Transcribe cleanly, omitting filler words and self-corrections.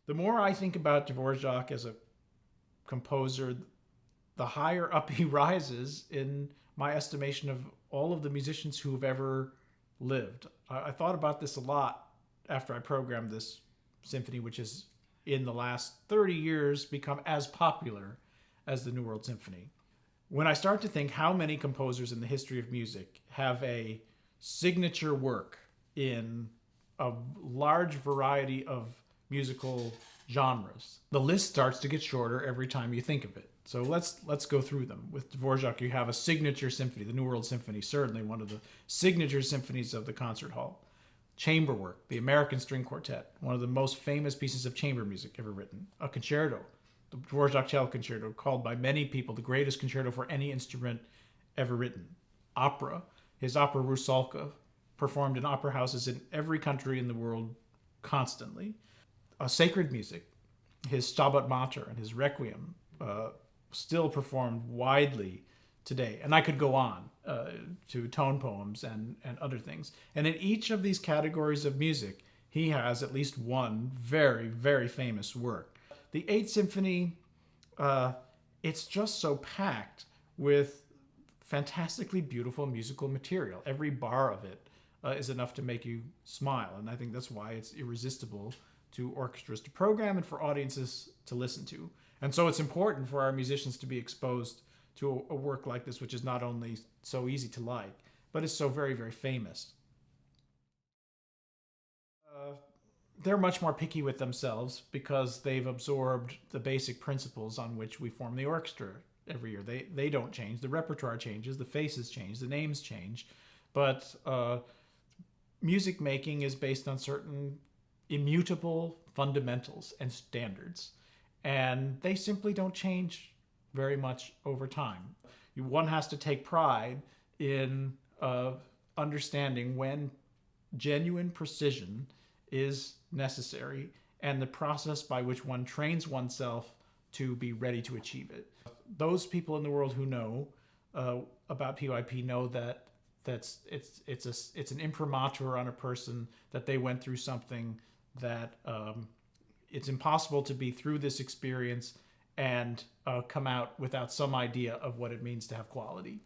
The more I think about Dvořák as a composer, the higher up he rises in my estimation of all of the musicians who have ever lived. I thought about this a lot after I programmed this symphony, which has in the last 30 years become as popular as the New World Symphony. When I start to think how many composers in the history of music have a signature work in a large variety of musical genres, the list starts to get shorter every time you think of it. So let's go through them. With Dvořák, you have a signature symphony, the New World Symphony, certainly one of the signature symphonies of the concert hall. Chamber work, the American String Quartet, one of the most famous pieces of chamber music ever written. A concerto, the Dvořák Cello Concerto, called by many people the greatest concerto for any instrument ever written. Opera, his opera Rusalka, performed in opera houses in every country in the world constantly. Sacred music, his Stabat Mater and his Requiem, still performed widely today. And I could go on to tone poems and other things. And in each of these categories of music, he has at least one very, very famous work. The Eighth Symphony, it's just so packed with fantastically beautiful musical material. Every bar of it is enough to make you smile. And I think that's why it's irresistible to orchestras to program and for audiences to listen to. And so it's important for our musicians to be exposed to a work like this, which is not only so easy to like, but is so very, very famous. They're much more picky with themselves because they've absorbed the basic principles on which we form the orchestra every year. They don't change. The repertoire changes, the faces change, the names change, but music making is based on certain immutable fundamentals and standards, and they simply don't change very much over time. One has to take pride in understanding when genuine precision is necessary and the process by which one trains oneself to be ready to achieve it. Those people in the world who know about PYP know that it's an imprimatur on a person, that they went through something, that it's impossible to be through this experience and come out without some idea of what it means to have quality.